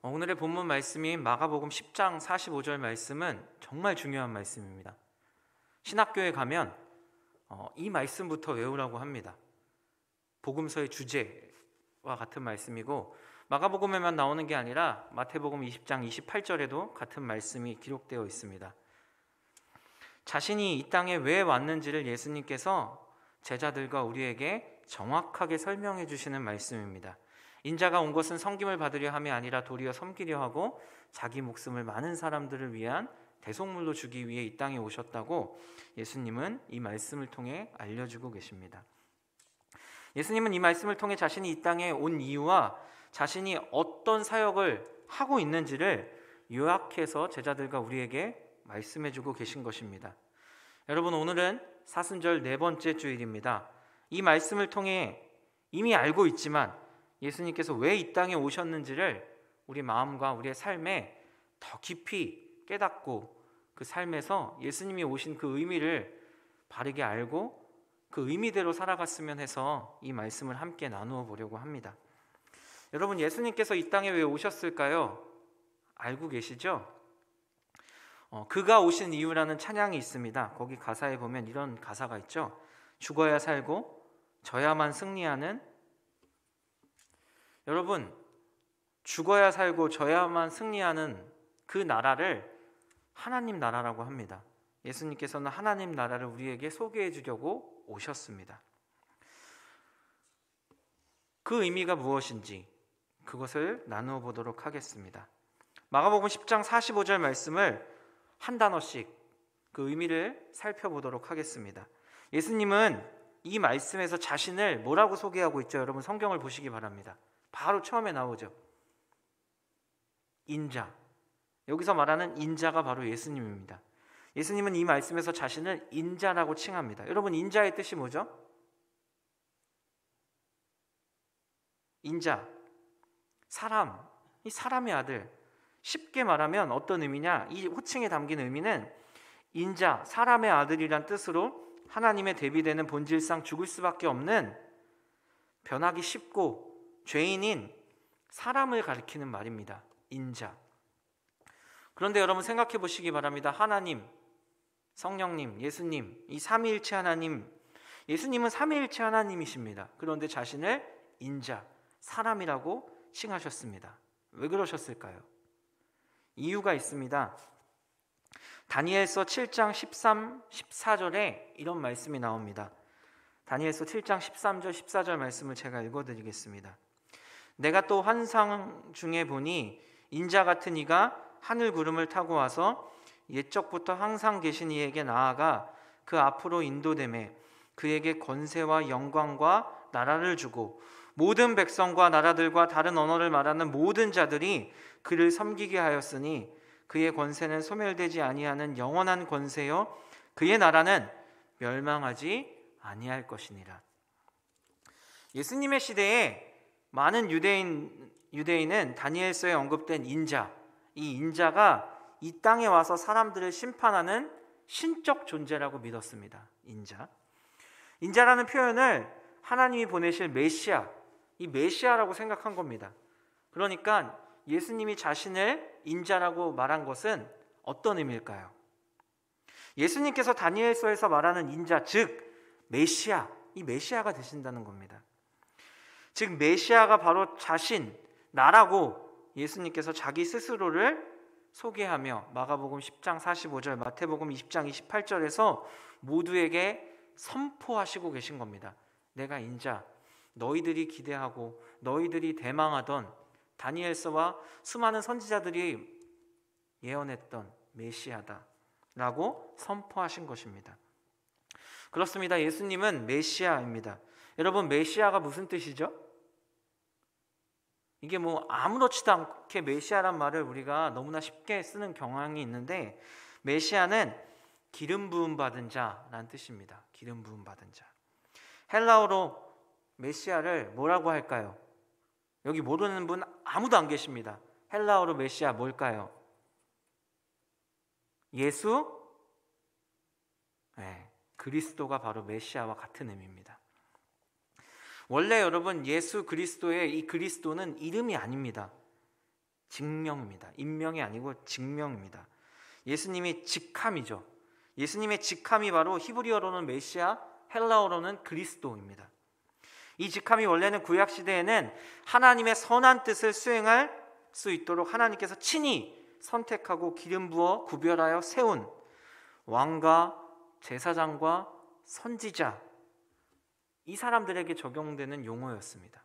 오늘의 본문 말씀인 마가복음 10장 45절 말씀은 정말 중요한 말씀입니다. 신학교에 가면 이 말씀부터 외우라고 합니다. 복음서의 주제와 같은 말씀이고, 마가복음에만 나오는 게 아니라 마태복음 20장 28절에도 같은 말씀이 기록되어 있습니다. 자신이 이 땅에 왜 왔는지를 예수님께서 제자들과 우리에게 정확하게 설명해 주시는 말씀입니다. 인자가 온 것은 섬김을 받으려 함이 아니라 도리어 섬기려 하고 자기 목숨을 많은 사람들을 위한 대속물로 주기 위해 이 땅에 오셨다고 예수님은 이 말씀을 통해 알려주고 계십니다. 예수님은 이 말씀을 통해 자신이 이 땅에 온 이유와 자신이 어떤 사역을 하고 있는지를 요약해서 제자들과 우리에게 말씀해주고 계신 것입니다. 여러분, 오늘은 사순절 네 번째 주일입니다. 이 말씀을 통해 이미 알고 있지만 예수님께서 왜 이 땅에 오셨는지를 우리 마음과 우리의 삶에 더 깊이 깨닫고 그 삶에서 예수님이 오신 그 의미를 바르게 알고 그 의미대로 살아갔으면 해서 이 말씀을 함께 나누어 보려고 합니다. 여러분, 예수님께서 이 땅에 왜 오셨을까요? 알고 계시죠? 그가 오신 이유라는 찬양이 있습니다. 거기 가사에 보면 이런 가사가 있죠. 죽어야 살고 져야만 승리하는, 여러분, 죽어야 살고 져야만 승리하는 그 나라를 하나님 나라라고 합니다. 예수님께서는 하나님 나라를 우리에게 소개해 주려고 오셨습니다. 그 의미가 무엇인지 그것을 나누어 보도록 하겠습니다. 마가복음 10장 45절 말씀을 한 단어씩 그 의미를 살펴보도록 하겠습니다. 예수님은 이 말씀에서 자신을 뭐라고 소개하고 있죠? 여러분, 성경을 보시기 바랍니다. 바로 처음에 나오죠. 인자. 여기서 말하는 인자가 바로 예수님입니다. 예수님은 이 말씀에서 자신을 인자라고 칭합니다. 여러분, 인자의 뜻이 뭐죠? 인자, 사람, 이 사람의 아들. 쉽게 말하면 어떤 의미냐? 이 호칭에 담긴 의미는 인자, 사람의 아들이란 뜻으로 하나님의 대비되는 본질상 죽을 수밖에 없는, 변하기 쉽고 죄인인 사람을 가리키는 말입니다. 인자. 그런데 여러분, 생각해 보시기 바랍니다. 하나님, 성령님, 예수님, 이 삼위일체 하나님, 예수님은 삼위일체 하나님이십니다. 그런데 자신을 인자, 사람이라고 칭하셨습니다. 왜 그러셨을까요? 이유가 있습니다. 다니엘서 7장 13, 14절에 이런 말씀이 나옵니다. 다니엘서 7장 13절, 14절 말씀을 제가 읽어드리겠습니다. 내가 또 환상 중에 보니 인자 같은 이가 하늘 구름을 타고 와서 옛적부터 항상 계신 이에게 나아가 그 앞으로 인도되매 그에게 권세와 영광과 나라를 주고 모든 백성과 나라들과 다른 언어를 말하는 모든 자들이 그를 섬기게 하였으니 그의 권세는 소멸되지 아니하는 영원한 권세요 그의 나라는 멸망하지 아니할 것이니라. 예수님의 시대에 많은 유대인은 다니엘서에 언급된 인자, 이 인자가 이 땅에 와서 사람들을 심판하는 신적 존재라고 믿었습니다. 인자라는 표현을 하나님이 보내실 메시아, 이 메시아라고 생각한 겁니다. 그러니까 예수님이 자신을 인자라고 말한 것은 어떤 의미일까요? 예수님께서 다니엘서에서 말하는 인자, 즉 메시아, 이 메시아가 되신다는 겁니다. 즉 메시아가 바로 자신, 나라고 예수님께서 자기 스스로를 소개하며 마가복음 10장 45절, 마태복음 20장 28절에서 모두에게 선포하시고 계신 겁니다. 내가 인자, 너희들이 기대하고 너희들이 대망하던 다니엘서와 수많은 선지자들이 예언했던 메시아다 라고 선포하신 것입니다. 그렇습니다. 예수님은 메시아입니다. 여러분, 메시아가 무슨 뜻이죠? 이게 아무렇지도 않게 메시아란 말을 우리가 너무나 쉽게 쓰는 경향이 있는데, 메시아는 기름 부음 받은 자라는 뜻입니다. 기름 부음 받은 자. 헬라어로 메시아를 뭐라고 할까요? 여기 모르는 분 아무도 안 계십니다. 헬라어로 메시아 뭘까요? 예수? 네, 그리스도가 바로 메시아와 같은 의미입니다. 원래 여러분, 예수 그리스도의 이 그리스도는 이름이 아닙니다. 직명입니다. 임명이 아니고 직명입니다. 예수님이 직함이죠. 예수님의 직함이 바로 히브리어로는 메시아, 헬라어로는 그리스도입니다. 이 직함이 원래는 구약 시대에는 하나님의 선한 뜻을 수행할 수 있도록 하나님께서 친히 선택하고 기름 부어 구별하여 세운 왕과 제사장과 선지자, 이 사람들에게 적용되는 용어였습니다.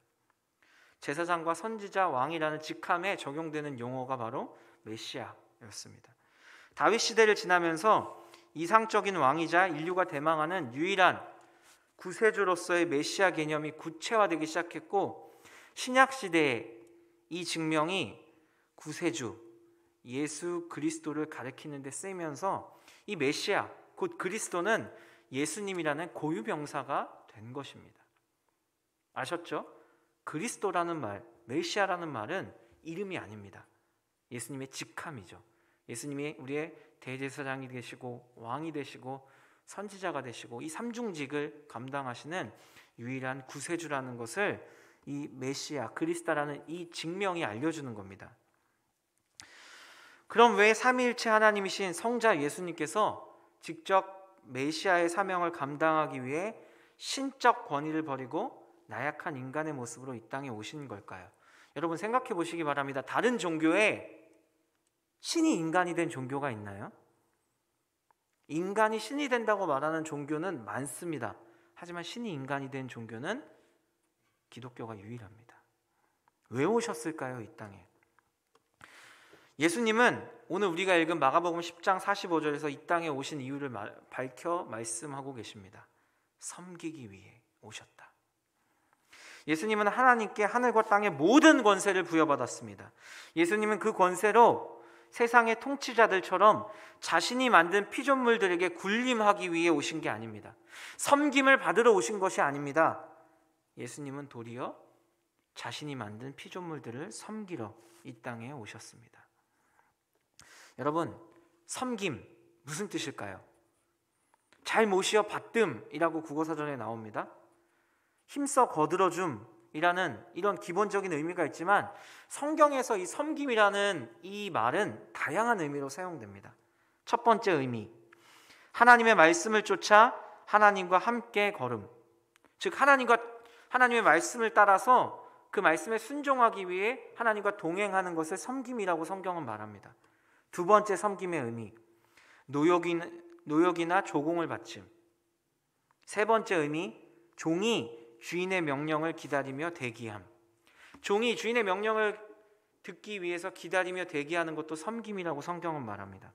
제사장과 선지자, 왕이라는 직함에 적용되는 용어가 바로 메시아였습니다. 다윗 시대를 지나면서 이상적인 왕이자 인류가 대망하는 유일한 구세주로서의 메시아 개념이 구체화되기 시작했고, 신약 시대에 이 직명이 구세주 예수 그리스도를 가리키는 데 쓰이면서 이 메시아 곧 그리스도는 예수님이라는 고유명사가 된 것입니다. 아셨죠? 그리스도라는 말, 메시아라는 말은 이름이 아닙니다. 예수님의 직함이죠. 예수님이 우리의 대제사장이 되시고 왕이 되시고 선지자가 되시고 이 삼중직을 감당하시는 유일한 구세주라는 것을 이 메시아, 그리스도라는 이 직명이 알려주는 겁니다. 그럼 왜 삼위일체 하나님이신 성자 예수님께서 직접 메시아의 사명을 감당하기 위해 신적 권위를 버리고 나약한 인간의 모습으로 이 땅에 오신 걸까요? 여러분 생각해 보시기 바랍니다. 다른 종교에 신이 인간이 된 종교가 있나요? 인간이 신이 된다고 말하는 종교는 많습니다. 하지만 신이 인간이 된 종교는 기독교가 유일합니다. 왜 오셨을까요, 이 땅에? 예수님은 오늘 우리가 읽은 마가복음 10장 45절에서 이 땅에 오신 이유를 밝혀 말씀하고 계십니다. 섬기기 위해 오셨다. 예수님은 하나님께 하늘과 땅의 모든 권세를 부여받았습니다. 예수님은 그 권세로 세상의 통치자들처럼 자신이 만든 피조물들에게 군림하기 위해 오신 게 아닙니다. 섬김을 받으러 오신 것이 아닙니다. 예수님은 도리어 자신이 만든 피조물들을 섬기러 이 땅에 오셨습니다. 여러분, 섬김 무슨 뜻일까요? 잘 모시어 받듦이라고 국어사전에 나옵니다. 힘써 거들어줌이라는 이런 기본적인 의미가 있지만 성경에서 이 섬김이라는 이 말은 다양한 의미로 사용됩니다. 첫 번째 의미, 하나님의 말씀을 쫓아 하나님과 함께 걸음. 즉 하나님의 말씀을 따라서 그 말씀에 순종하기 위해 하나님과 동행하는 것을 섬김이라고 성경은 말합니다. 두 번째 섬김의 의미, 노역이나 조공을 바침. 세 번째 의미, 종이 주인의 명령을 기다리며 대기함. 종이 주인의 명령을 듣기 위해서 기다리며 대기하는 것도 섬김이라고 성경은 말합니다.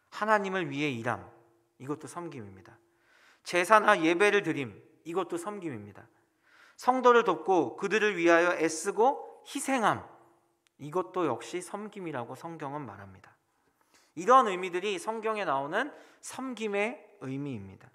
하나님을 위해 일함, 이것도 섬김입니다. 제사나 예배를 드림, 이것도 섬김입니다. 성도를 돕고 그들을 위하여 애쓰고 희생함, 이것도 역시 섬김이라고 성경은 말합니다. 이런 의미들이 성경에 나오는 섬김의 의미입니다.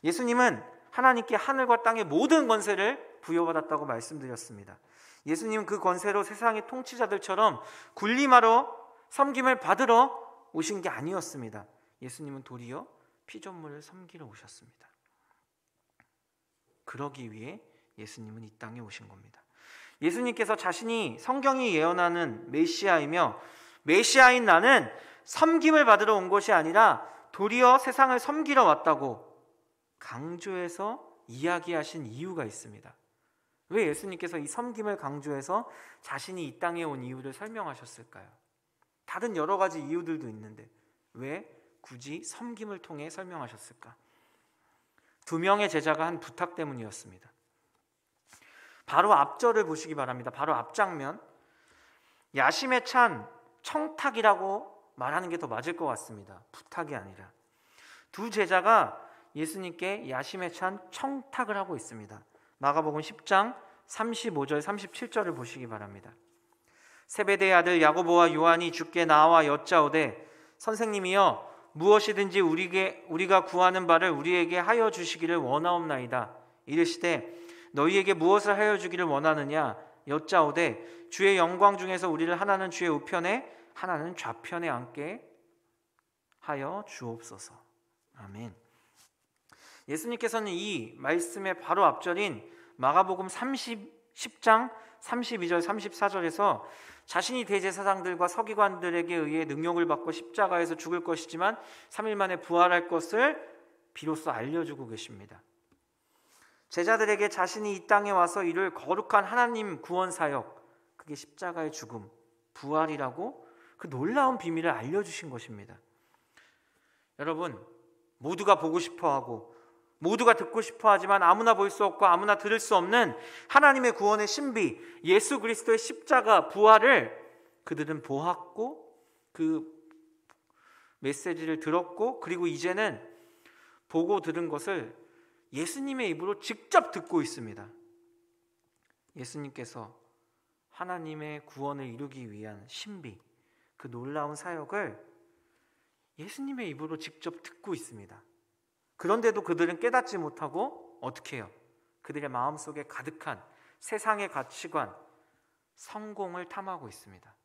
예수님은 하나님께 하늘과 땅의 모든 권세를 부여받았다고 말씀드렸습니다. 예수님은 그 권세로 세상의 통치자들처럼 군림하러 섬김을 받으러 오신 게 아니었습니다. 예수님은 도리어 피조물을 섬기러 오셨습니다. 그러기 위해 예수님은 이 땅에 오신 겁니다. 예수님께서 자신이 성경이 예언하는 메시아이며 메시아인 나는 섬김을 받으러 온 것이 아니라 도리어 세상을 섬기러 왔다고 강조해서 이야기하신 이유가 있습니다. 왜 예수님께서 이 섬김을 강조해서 자신이 이 땅에 온 이유를 설명하셨을까요? 다른 여러 가지 이유들도 있는데 왜 굳이 섬김을 통해 설명하셨을까? 두 명의 제자가 한 부탁 때문이었습니다. 바로 앞절을 보시기 바랍니다. 바로 앞장면, 야심에 찬 청탁이라고 말하는 게 더 맞을 것 같습니다. 부탁이 아니라. 두 제자가 예수님께 야심에 찬 청탁을 하고 있습니다. 마가복음 10장 35절 37절을 보시기 바랍니다. 세베대의 아들 야고보와 요한이 주께 나와 여짜오되 선생님이여 무엇이든지 우리가 구하는 바를 우리에게 하여 주시기를 원하옵나이다. 이르시되 너희에게 무엇을 하여 주기를 원하느냐 여짜오되 주의 영광 중에서 우리를 하나는 주의 우편에 하나는 좌편에 앉게 하여 주옵소서. 아멘. 예수님께서는 이 말씀의 바로 앞절인 마가복음 10장 32절 34절에서 자신이 대제사장들과 서기관들에게 의해 능욕을 받고 십자가에서 죽을 것이지만 3일 만에 부활할 것을 비로소 알려주고 계십니다. 제자들에게 자신이 이 땅에 와서 이룰 거룩한 하나님 구원 사역, 그게 십자가의 죽음, 부활이라고 그 놀라운 비밀을 알려주신 것입니다. 여러분, 모두가 보고 싶어하고 모두가 듣고 싶어하지만 아무나 볼 수 없고 아무나 들을 수 없는 하나님의 구원의 신비, 예수 그리스도의 십자가 부활을 그들은 보았고 그 메시지를 들었고, 그리고 이제는 보고 들은 것을 예수님의 입으로 직접 듣고 있습니다. 예수님께서 하나님의 구원을 이루기 위한 신비, 그 놀라운 사역을 예수님의 입으로 직접 듣고 있습니다. 그런데도 그들은 깨닫지 못하고 어떻게 해요? 그들의 마음속에 가득한 세상의 가치관, 성공을 탐하고 있습니다.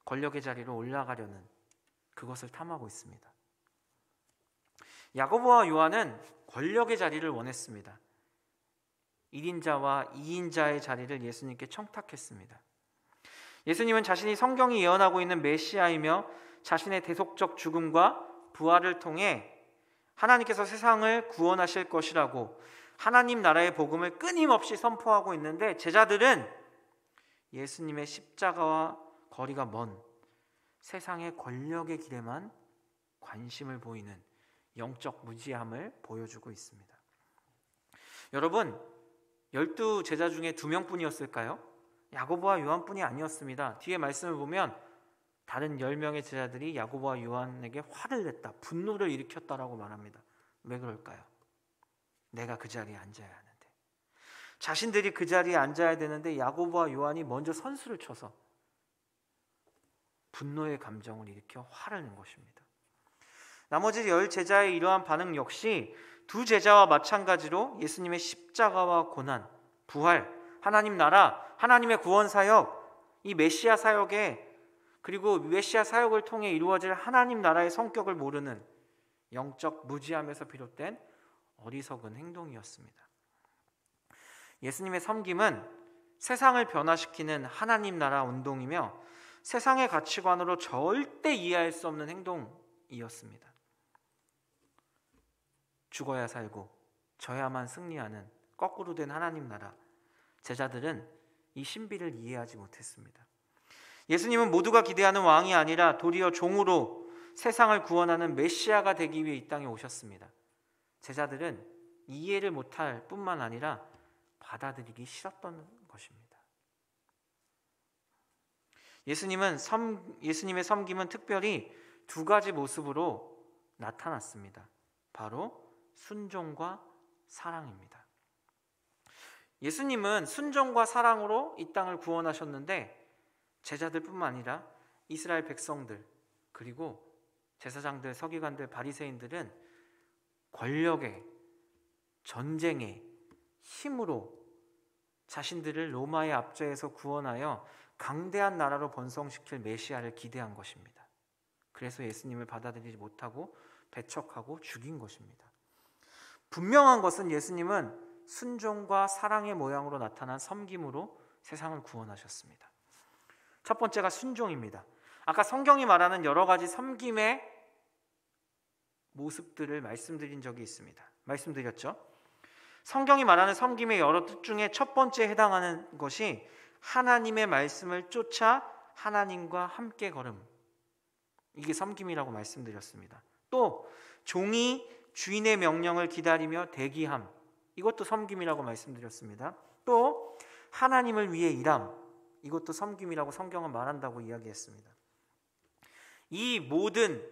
권력의 자리로 올라가려는 그것을 탐하고 있습니다. 야고보와 요한은 권력의 자리를 원했습니다. 1인자와 2인자의 자리를 예수님께 청탁했습니다. 예수님은 자신이 성경이 예언하고 있는 메시아이며 자신의 대속적 죽음과 부활을 통해 하나님께서 세상을 구원하실 것이라고 하나님 나라의 복음을 끊임없이 선포하고 있는데, 제자들은 예수님의 십자가와 거리가 먼 세상의 권력의 길에만 관심을 보이는 영적 무지함을 보여주고 있습니다. 여러분, 12제자 중에 2명뿐이었을까요? 야고보와 요한뿐이 아니었습니다. 뒤에 말씀을 보면 다른 10명의 제자들이 야고보와 요한에게 화를 냈다, 분노를 일으켰다라고 말합니다. 왜 그럴까요? 내가 그 자리에 앉아야 하는데, 자신들이 그 자리에 앉아야 되는데 야고보와 요한이 먼저 선수를 쳐서 분노의 감정을 일으켜 화를 낸 것입니다. 나머지 10제자의 이러한 반응 역시 2제자와 마찬가지로 예수님의 십자가와 고난, 부활, 하나님 나라, 하나님의 구원 사역, 이 메시아 사역에, 그리고 메시아 사역을 통해 이루어질 하나님 나라의 성격을 모르는 영적 무지함에서 비롯된 어리석은 행동이었습니다. 예수님의 섬김은 세상을 변화시키는 하나님 나라 운동이며 세상의 가치관으로 절대 이해할 수 없는 행동이었습니다. 죽어야 살고 져야만 승리하는 거꾸로 된 하나님 나라, 제자들은 이 신비를 이해하지 못했습니다. 예수님은 모두가 기대하는 왕이 아니라 도리어 종으로 세상을 구원하는 메시아가 되기 위해 이 땅에 오셨습니다. 제자들은 이해를 못할 뿐만 아니라 받아들이기 싫었던 것입니다. 예수님의 섬김은 특별히 2가지 모습으로 나타났습니다. 바로 순종과 사랑입니다. 예수님은 순종과 사랑으로 이 땅을 구원하셨는데, 제자들뿐만 아니라 이스라엘 백성들, 그리고 제사장들, 서기관들, 바리새인들은 권력의, 전쟁의 힘으로 자신들을 로마의 압제에서 구원하여 강대한 나라로 번성시킬 메시아를 기대한 것입니다. 그래서 예수님을 받아들이지 못하고 배척하고 죽인 것입니다. 분명한 것은 예수님은 순종과 사랑의 모양으로 나타난 섬김으로 세상을 구원하셨습니다. 첫 번째가 순종입니다. 아까 성경이 말하는 여러 가지 섬김의 모습들을 말씀드린 적이 있습니다. 말씀드렸죠? 성경이 말하는 섬김의 여러 뜻 중에 첫 번째에 해당하는 것이 하나님의 말씀을 쫓아 하나님과 함께 걸음, 이게 섬김이라고 말씀드렸습니다. 또 종이 주인의 명령을 기다리며 대기함, 이것도 섬김이라고 말씀드렸습니다. 또 하나님을 위해 일함, 이것도 섬김이라고 성경은 말한다고 이야기했습니다. 이 모든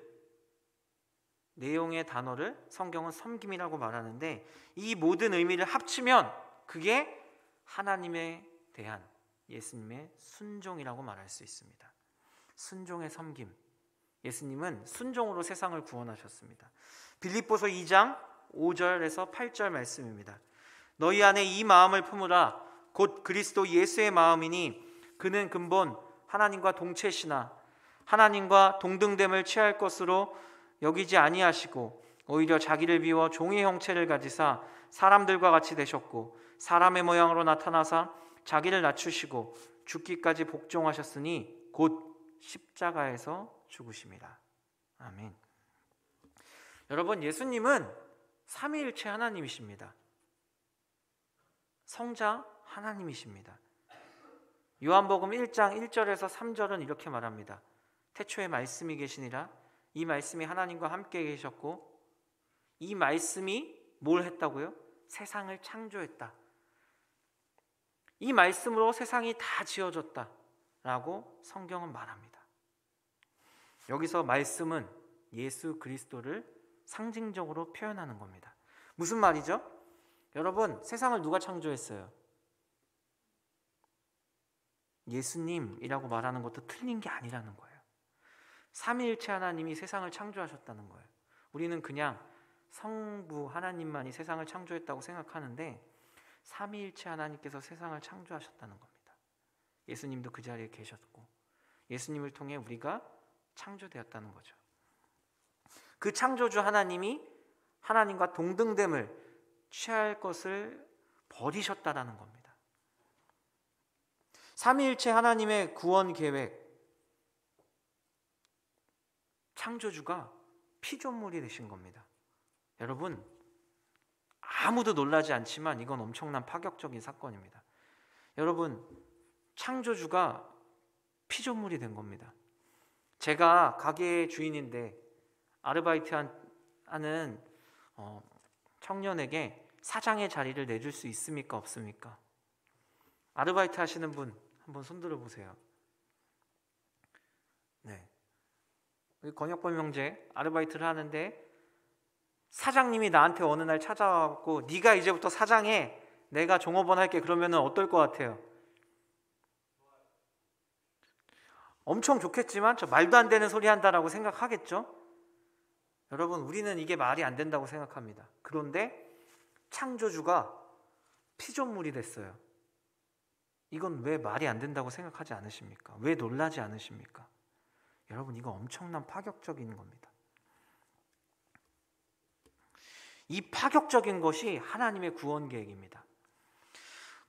내용의 단어를 성경은 섬김이라고 말하는데, 이 모든 의미를 합치면 그게 하나님에 대한 예수님의 순종이라고 말할 수 있습니다. 순종의 섬김. 예수님은 순종으로 세상을 구원하셨습니다. 빌립보서 2장 5절에서 8절 말씀입니다. 너희 안에 이 마음을 품으라. 곧 그리스도 예수의 마음이니 그는 근본 하나님과 동체시나 하나님과 동등됨을 취할 것으로 여기지 아니하시고 오히려 자기를 비워 종의 형체를 가지사 사람들과 같이 되셨고 사람의 모양으로 나타나사 자기를 낮추시고 죽기까지 복종하셨으니 곧 십자가에서 죽으심이라. 아멘. 여러분, 예수님은 삼위일체 하나님이십니다. 성자 하나님이십니다. 요한복음 1장 1절에서 3절은 이렇게 말합니다. 태초에 말씀이 계시니라. 이 말씀이 하나님과 함께 계셨고 이 말씀이 뭘 했다고요? 세상을 창조했다. 이 말씀으로 세상이 다 지어졌다 라고 성경은 말합니다. 여기서 말씀은 예수 그리스도를 상징적으로 표현하는 겁니다. 무슨 말이죠? 여러분, 세상을 누가 창조했어요? 예수님이라고 말하는 것도 틀린 게 아니라는 거예요. 삼위일체 하나님이 세상을 창조하셨다는 거예요. 우리는 그냥 성부 하나님만이 세상을 창조했다고 생각하는데 삼위일체 하나님께서 세상을 창조하셨다는 겁니다. 예수님도 그 자리에 계셨고 예수님을 통해 우리가 창조되었다는 거죠. 그 창조주 하나님이 하나님과 동등됨을 취할 것을 버리셨다라는 겁니다. 삼위일체 하나님의 구원 계획, 창조주가 피조물이 되신 겁니다. 여러분, 아무도 놀라지 않지만 이건 엄청난 파격적인 사건입니다. 여러분, 창조주가 피조물이 된 겁니다. 제가 가게 주인인데 아르바이트 하는 청년에게 사장의 자리를 내줄 수 있습니까? 없습니까? 아르바이트 하시는 분 한번 손들어 보세요. 네. 권혁범 형제 아르바이트를 하는데 사장님이 나한테 어느 날 찾아와서 네가 이제부터 사장해, 내가 종업원 할게, 그러면 어떨 것 같아요? 엄청 좋겠지만 저 말도 안 되는 소리 한다라고 생각하겠죠? 여러분, 우리는 이게 말이 안 된다고 생각합니다. 그런데 창조주가 피조물이 됐어요. 이건 왜 말이 안 된다고 생각하지 않으십니까? 왜 놀라지 않으십니까? 여러분, 이거 엄청난 파격적인 겁니다. 이 파격적인 것이 하나님의 구원 계획입니다.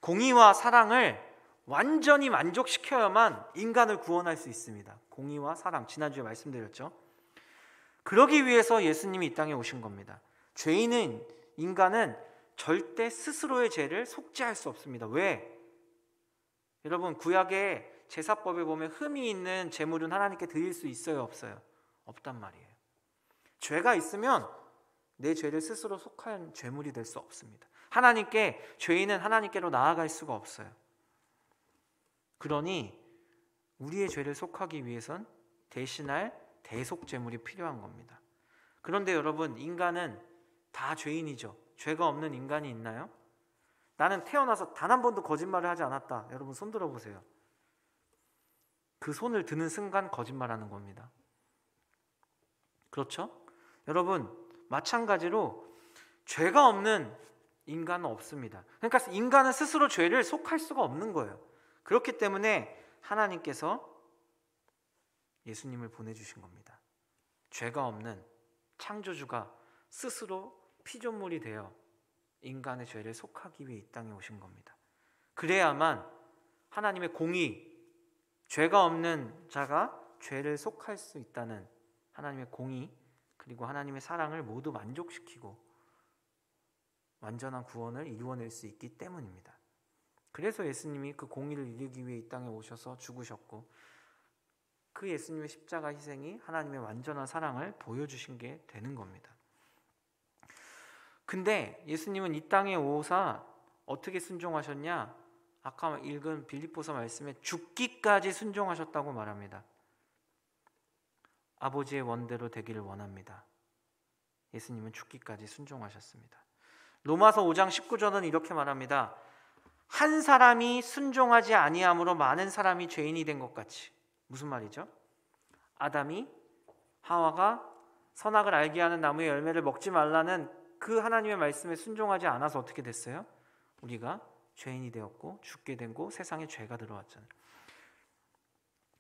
공의와 사랑을 완전히 만족시켜야만 인간을 구원할 수 있습니다. 공의와 사랑, 지난주에 말씀드렸죠. 그러기 위해서 예수님이 이 땅에 오신 겁니다. 죄인은, 인간은 절대 스스로의 죄를 속죄할 수 없습니다. 왜? 여러분, 구약의 제사법에 보면 흠이 있는 제물은 하나님께 드릴 수 있어요, 없어요? 없단 말이에요. 죄가 있으면 내 죄를 스스로 속한 죄물이 될 수 없습니다. 하나님께, 죄인은 하나님께로 나아갈 수가 없어요. 그러니 우리의 죄를 속하기 위해선 대신할 대속 제물이 필요한 겁니다. 그런데 여러분, 인간은 다 죄인이죠. 죄가 없는 인간이 있나요? 나는 태어나서 단 한 번도 거짓말을 하지 않았다. 여러분, 손 들어보세요. 그 손을 드는 순간 거짓말하는 겁니다. 그렇죠? 여러분, 마찬가지로 죄가 없는 인간은 없습니다. 그러니까 인간은 스스로 죄를 속할 수가 없는 거예요. 그렇기 때문에 하나님께서 예수님을 보내주신 겁니다. 죄가 없는 창조주가 스스로 피조물이 되어 인간의 죄를 속하기 위해 이 땅에 오신 겁니다. 그래야만 하나님의 공의, 죄가 없는 자가 죄를 속할 수 있다는 하나님의 공의, 그리고 하나님의 사랑을 모두 만족시키고 완전한 구원을 이루어낼 수 있기 때문입니다. 그래서 예수님이 그 공의를 이루기 위해 이 땅에 오셔서 죽으셨고, 그 예수님의 십자가 희생이 하나님의 완전한 사랑을 보여주신 게 되는 겁니다. 근데 예수님은 이 땅에 오사 어떻게 순종하셨냐? 아까 읽은 빌립보서 말씀에 죽기까지 순종하셨다고 말합니다. 아버지의 원대로 되기를 원합니다. 예수님은 죽기까지 순종하셨습니다. 로마서 5장 19절은 이렇게 말합니다. 한 사람이 순종하지 아니함으로 많은 사람이 죄인이 된 것 같이. 무슨 말이죠? 아담이 하와가 선악을 알게 하는 나무의 열매를 먹지 말라는 그 하나님의 말씀에 순종하지 않아서 어떻게 됐어요? 우리가 죄인이 되었고 죽게 되고 세상에 죄가 들어왔잖아요.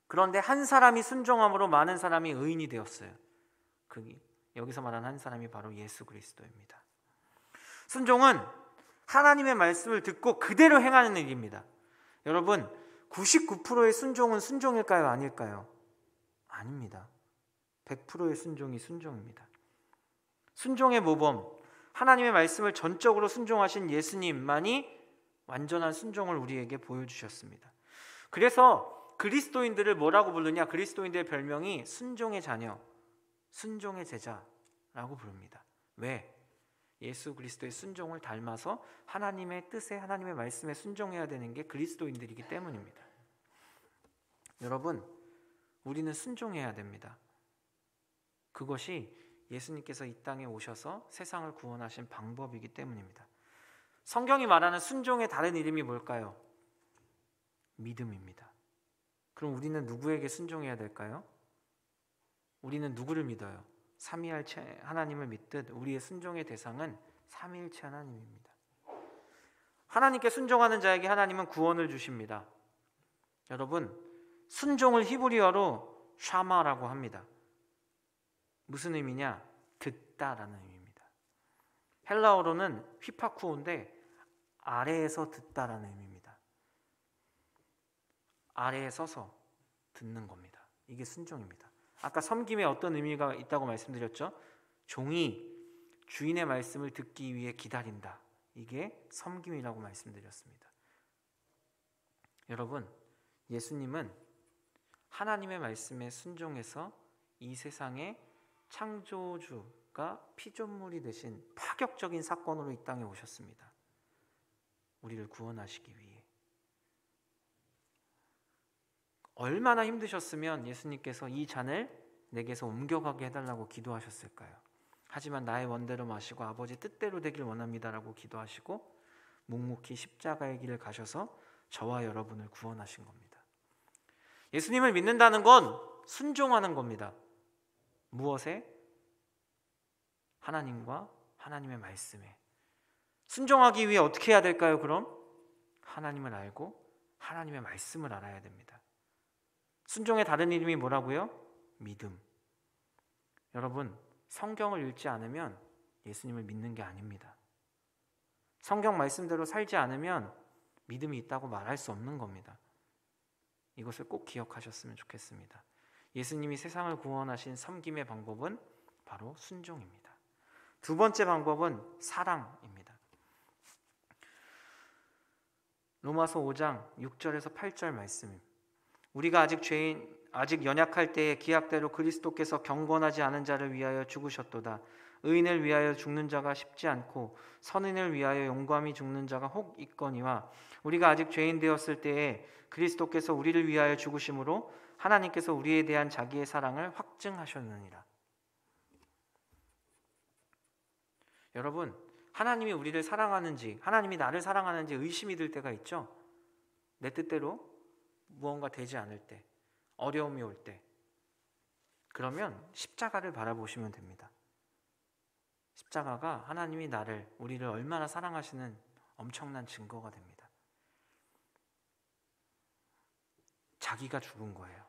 그런데 한 사람이 순종함으로 많은 사람이 의인이 되었어요. 여기서 말하는 한 사람이 바로 예수 그리스도입니다. 순종은 하나님의 말씀을 듣고 그대로 행하는 일입니다. 여러분, 99%의 순종은 순종일까요? 아닐까요? 아닙니다. 100%의 순종이 순종입니다. 순종의 모범, 하나님의 말씀을 전적으로 순종하신 예수님만이 완전한 순종을 우리에게 보여주셨습니다. 그래서 그리스도인들을 뭐라고 부르냐? 그리스도인들의 별명이 순종의 자녀, 순종의 제자라고 부릅니다. 왜? 예수 그리스도의 순종을 닮아서 하나님의 뜻에, 하나님의 말씀에 순종해야 되는 게 그리스도인들이기 때문입니다. 여러분, 우리는 순종해야 됩니다. 그것이 예수님께서 이 땅에 오셔서 세상을 구원하신 방법이기 때문입니다. 성경이 말하는 순종의 다른 이름이 뭘까요? 믿음입니다. 그럼 우리는 누구에게 순종해야 될까요? 우리는 누구를 믿어요? 삼위일체 하나님을 믿듯 우리의 순종의 대상은 삼위일체 하나님입니다. 하나님께 순종하는 자에게 하나님은 구원을 주십니다. 여러분, 순종을 히브리어로 샤마라고 합니다. 무슨 의미냐? 듣다라는 의미입니다. 헬라어로는 휘파쿠오인데 아래에서 듣다라는 의미입니다. 아래에 서서 듣는 겁니다. 이게 순종입니다. 아까 섬김에 어떤 의미가 있다고 말씀드렸죠? 종이 주인의 말씀을 듣기 위해 기다린다. 이게 섬김이라고 말씀드렸습니다. 여러분, 예수님은 하나님의 말씀에 순종해서 이 세상에 창조주가 피조물이 되신 파격적인 사건으로 이 땅에 오셨습니다. 우리를 구원하시기 위해. 얼마나 힘드셨으면 예수님께서 이 잔을 내게서 옮겨가게 해달라고 기도하셨을까요? 하지만 나의 원대로 마시고 아버지 뜻대로 되길 원합니다라고 기도하시고 묵묵히 십자가의 길을 가셔서 저와 여러분을 구원하신 겁니다. 예수님을 믿는다는 건 순종하는 겁니다. 무엇에? 하나님과 하나님의 말씀에. 순종하기 위해 어떻게 해야 될까요? 그럼 하나님을 알고 하나님의 말씀을 알아야 됩니다. 순종의 다른 이름이 뭐라고요? 믿음. 여러분, 성경을 읽지 않으면 예수님을 믿는 게 아닙니다. 성경 말씀대로 살지 않으면 믿음이 있다고 말할 수 없는 겁니다. 이것을 꼭 기억하셨으면 좋겠습니다. 예수님이 세상을 구원하신 섬김의 방법은 바로 순종입니다. 두 번째 방법은 사랑입니다. 로마서 5장 6절에서 8절 말씀. 우리가 아직 연약할 때에 기약대로 그리스도께서 경건하지 않은 자를 위하여 죽으셨도다. 의인을 위하여 죽는 자가 쉽지 않고 선인을 위하여 용감히 죽는 자가 혹 있거니와 우리가 아직 죄인 되었을 때에 그리스도께서 우리를 위하여 죽으심으로 하나님께서 우리에 대한 자기의 사랑을 확증하셨느니라. 여러분, 하나님이 우리를 사랑하는지, 하나님이 나를 사랑하는지 의심이 들 때가 있죠. 내 뜻대로 무언가 되지 않을 때, 어려움이 올 때, 그러면 십자가를 바라보시면 됩니다. 십자가가 하나님이 우리를 얼마나 사랑하시는 엄청난 증거가 됩니다. 자기가 죽은 거예요.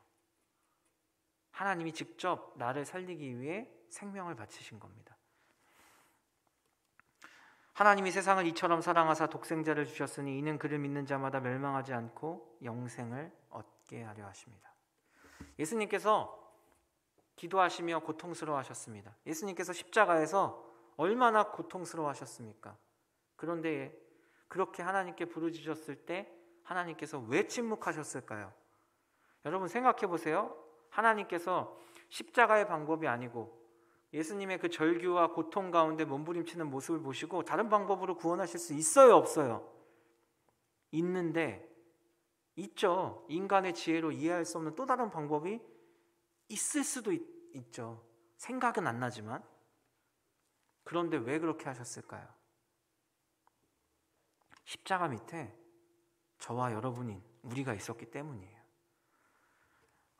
하나님이 직접 나를 살리기 위해 생명을 바치신 겁니다. 하나님이 세상을 이처럼 사랑하사 독생자를 주셨으니 이는 그를 믿는 자마다 멸망하지 않고 영생을 얻게 하려 하십니다. 예수님께서 기도하시며 고통스러워하셨습니다. 예수님께서 십자가에서 얼마나 고통스러워하셨습니까? 그런데 그렇게 하나님께 부르짖었을 때 하나님께서 왜 침묵하셨을까요? 여러분 생각해 보세요. 하나님께서 십자가의 방법이 아니고 예수님의 그 절규와 고통 가운데 몸부림치는 모습을 보시고 다른 방법으로 구원하실 수 있어요, 없어요? 있는데, 있죠. 인간의 지혜로 이해할 수 없는 또 다른 방법이 있을 수도 있죠. 생각은 안 나지만. 그런데 왜 그렇게 하셨을까요? 십자가 밑에 저와 여러분인 우리가 있었기 때문이에요.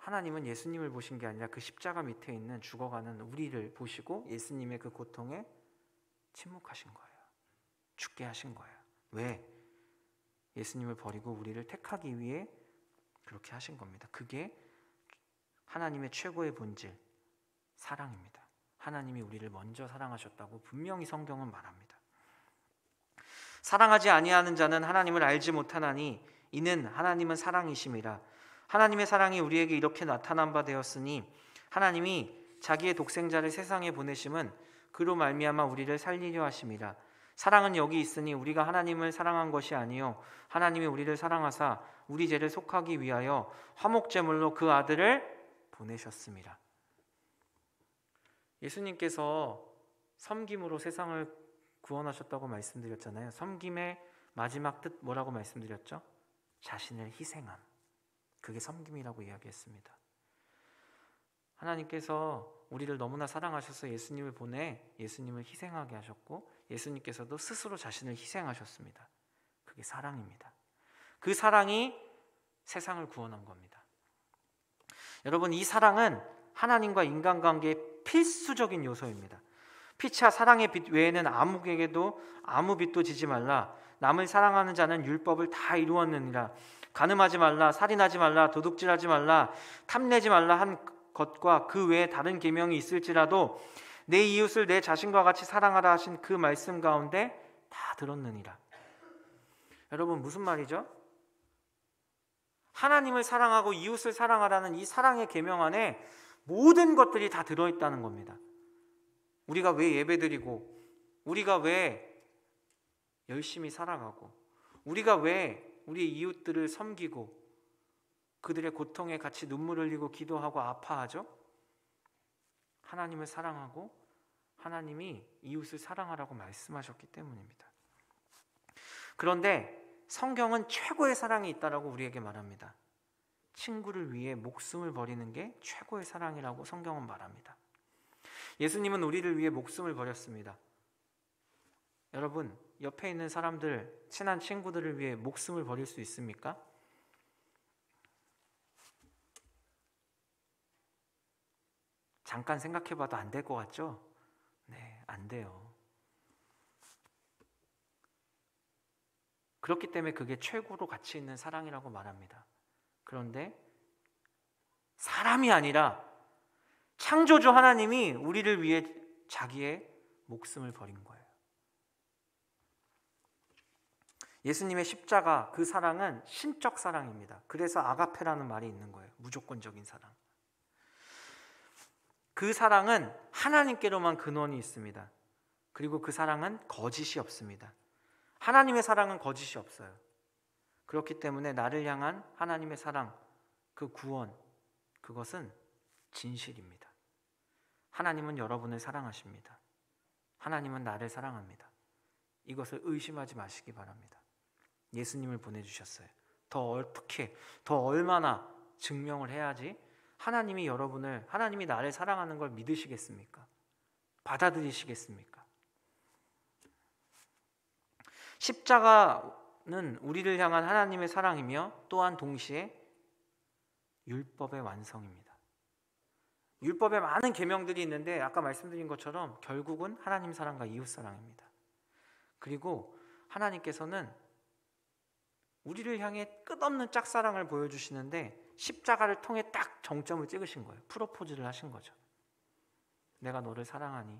하나님은 예수님을 보신 게 아니라 그 십자가 밑에 있는 죽어가는 우리를 보시고 예수님의 그 고통에 침묵하신 거예요. 죽게 하신 거예요. 왜? 예수님을 버리고 우리를 택하기 위해 그렇게 하신 겁니다. 그게 하나님의 최고의 본질, 사랑입니다. 하나님이 우리를 먼저 사랑하셨다고 분명히 성경은 말합니다. 사랑하지 아니하는 자는 하나님을 알지 못하나니 이는 하나님은 사랑이심이라. 하나님의 사랑이 우리에게 이렇게 나타난 바 되었으니 하나님이 자기의 독생자를 세상에 보내심은 그로 말미암아 우리를 살리려 하심이라. 사랑은 여기 있으니 우리가 하나님을 사랑한 것이 아니요 하나님이 우리를 사랑하사 우리 죄를 속하기 위하여 화목제물로 그 아들을 보내셨음이라. 예수님께서 섬김으로 세상을 구원하셨다고 말씀드렸잖아요. 섬김의 마지막 뜻 뭐라고 말씀드렸죠? 자신을 희생함. 그게 섬김이라고 이야기했습니다. 하나님께서 우리를 너무나 사랑하셔서 예수님을 보내 예수님을 희생하게 하셨고 예수님께서도 스스로 자신을 희생하셨습니다. 그게 사랑입니다. 그 사랑이 세상을 구원한 겁니다. 여러분, 이 사랑은 하나님과 인간관계의 필수적인 요소입니다. 피차 사랑의 빛 외에는 아무에게도 아무 빛도 지지 말라. 남을 사랑하는 자는 율법을 다 이루었느니라. 간음하지 말라, 살인하지 말라, 도둑질하지 말라, 탐내지 말라 한 것과 그 외에 다른 계명이 있을지라도 내 이웃을 내 자신과 같이 사랑하라 하신 그 말씀 가운데 다 들었느니라. 여러분, 무슨 말이죠? 하나님을 사랑하고 이웃을 사랑하라는 이 사랑의 계명 안에 모든 것들이 다 들어있다는 겁니다. 우리가 왜 예배드리고, 우리가 왜 열심히 살아가고, 우리가 왜 우리 이웃들을 섬기고 그들의 고통에 같이 눈물 흘리고 기도하고 아파하죠? 하나님을 사랑하고 하나님이 이웃을 사랑하라고 말씀하셨기 때문입니다. 그런데 성경은 최고의 사랑이 있다라고 우리에게 말합니다. 친구를 위해 목숨을 버리는 게 최고의 사랑이라고 성경은 말합니다. 예수님은 우리를 위해 목숨을 버렸습니다. 여러분, 옆에 있는 사람들, 친한 친구들을 위해 목숨을 버릴 수 있습니까? 잠깐 생각해봐도 안 될 것 같죠? 네, 안 돼요. 그렇기 때문에 그게 최고로 가치 있는 사랑이라고 말합니다. 그런데 사람이 아니라 창조주 하나님이 우리를 위해 자기의 목숨을 버린 거예요. 예수님의 십자가, 그 사랑은 신적 사랑입니다. 그래서 아가페라는 말이 있는 거예요. 무조건적인 사랑. 그 사랑은 하나님께로만 근원이 있습니다. 그리고 그 사랑은 거짓이 없습니다. 하나님의 사랑은 거짓이 없어요. 그렇기 때문에 나를 향한 하나님의 사랑, 그 구원, 그것은 진실입니다. 하나님은 여러분을 사랑하십니다. 하나님은 나를 사랑합니다. 이것을 의심하지 마시기 바랍니다. 예수님을 보내주셨어요. 더 어떻게, 더 얼마나 증명을 해야지 하나님이 여러분을, 하나님이 나를 사랑하는 걸 믿으시겠습니까? 받아들이시겠습니까? 십자가는 우리를 향한 하나님의 사랑이며 또한 동시에 율법의 완성입니다. 율법에 많은 계명들이 있는데 아까 말씀드린 것처럼 결국은 하나님 사랑과 이웃 사랑입니다. 그리고 하나님께서는 우리를 향해 끝없는 짝사랑을 보여주시는데 십자가를 통해 딱 정점을 찍으신 거예요. 프로포즈를 하신 거죠. 내가 너를 사랑하니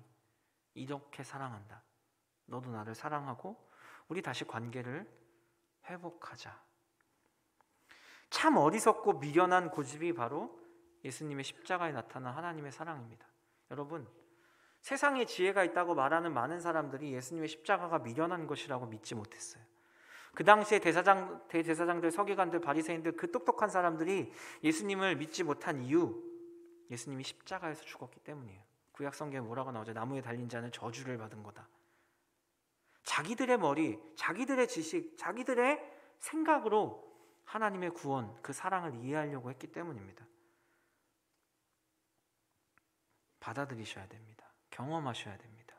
이렇게 사랑한다. 너도 나를 사랑하고 우리 다시 관계를 회복하자. 참 어리석고 미련한 고집이 바로 예수님의 십자가에 나타난 하나님의 사랑입니다. 여러분, 세상에 지혜가 있다고 말하는 많은 사람들이 예수님의 십자가가 미련한 것이라고 믿지 못했어요. 그 당시에 대제사장들, 서기관들, 바리새인들, 그 똑똑한 사람들이 예수님을 믿지 못한 이유, 예수님이 십자가에서 죽었기 때문이에요. 구약 성경에 뭐라고 나오죠? 나무에 달린 자는 저주를 받은 거다. 자기들의 머리, 자기들의 지식, 자기들의 생각으로 하나님의 구원, 그 사랑을 이해하려고 했기 때문입니다. 받아들이셔야 됩니다. 경험하셔야 됩니다.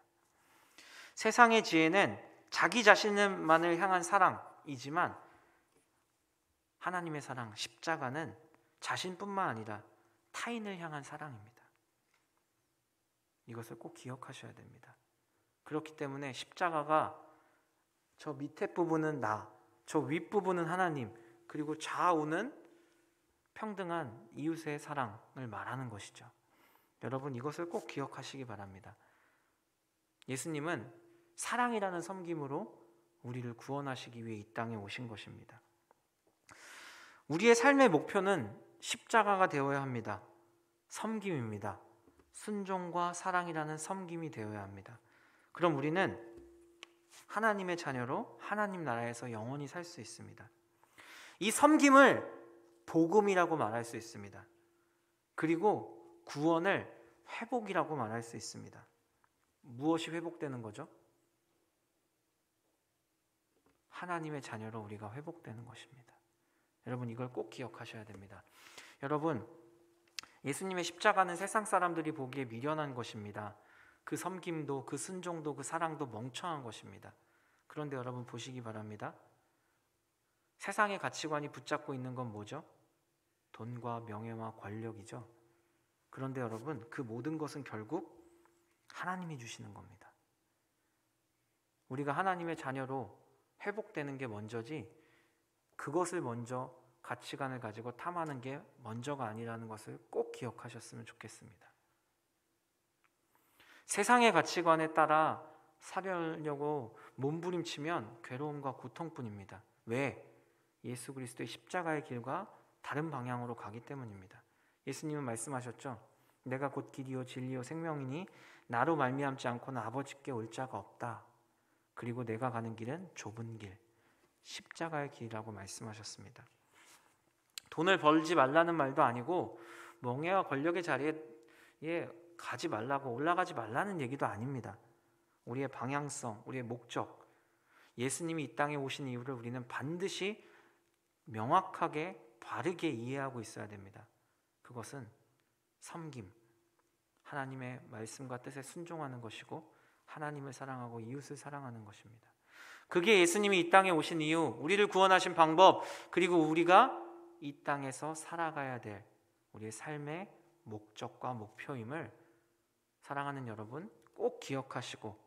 세상의 지혜는 자기 자신만을 향한 사랑이지만 하나님의 사랑, 십자가는 자신뿐만 아니라 타인을 향한 사랑입니다. 이것을 꼭 기억하셔야 됩니다. 그렇기 때문에 십자가가 저 밑에 부분은 나, 저 윗부분은 하나님, 그리고 좌우는 평등한 이웃의 사랑을 말하는 것이죠. 여러분, 이것을 꼭 기억하시기 바랍니다. 예수님은 사랑이라는 섬김으로 우리를 구원하시기 위해 이 땅에 오신 것입니다. 우리의 삶의 목표는 십자가가 되어야 합니다. 섬김입니다. 순종과 사랑이라는 섬김이 되어야 합니다. 그럼 우리는 하나님의 자녀로 하나님 나라에서 영원히 살 수 있습니다. 이 섬김을 복음이라고 말할 수 있습니다. 그리고 구원을 회복이라고 말할 수 있습니다. 무엇이 회복되는 거죠? 하나님의 자녀로 우리가 회복되는 것입니다. 여러분, 이걸 꼭 기억하셔야 됩니다. 여러분, 예수님의 십자가는 세상 사람들이 보기에 미련한 것입니다. 그 섬김도, 그 순종도, 그 사랑도 멍청한 것입니다. 그런데 여러분 보시기 바랍니다. 세상의 가치관이 붙잡고 있는 건 뭐죠? 돈과 명예와 권력이죠. 그런데 여러분, 그 모든 것은 결국 하나님이 주시는 겁니다. 우리가 하나님의 자녀로 회복되는 게 먼저지, 그것을 먼저 가치관을 가지고 탐하는 게 먼저가 아니라는 것을 꼭 기억하셨으면 좋겠습니다. 세상의 가치관에 따라 살려고 몸부림치면 괴로움과 고통뿐입니다. 왜? 예수 그리스도의 십자가의 길과 다른 방향으로 가기 때문입니다. 예수님은 말씀하셨죠. 내가 곧 길이요 진리요 생명이니 나로 말미암지 않고는 아버지께 올 자가 없다. 그리고 내가 가는 길은 좁은 길, 십자가의 길이라고 말씀하셨습니다. 돈을 벌지 말라는 말도 아니고 명예와 권력의 자리에 가지 말라고, 올라가지 말라는 얘기도 아닙니다. 우리의 방향성, 우리의 목적, 예수님이 이 땅에 오신 이유를 우리는 반드시 명확하게 바르게 이해하고 있어야 됩니다. 그것은 섬김, 하나님의 말씀과 뜻에 순종하는 것이고 하나님을 사랑하고 이웃을 사랑하는 것입니다. 그게 예수님이 이 땅에 오신 이유, 우리를 구원하신 방법, 그리고 우리가 이 땅에서 살아가야 될 우리의 삶의 목적과 목표임을 사랑하는 여러분 꼭 기억하시고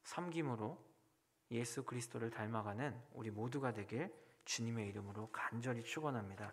섬김으로 예수 그리스도를 닮아가는 우리 모두가 되길 주님의 이름으로 간절히 축원합니다.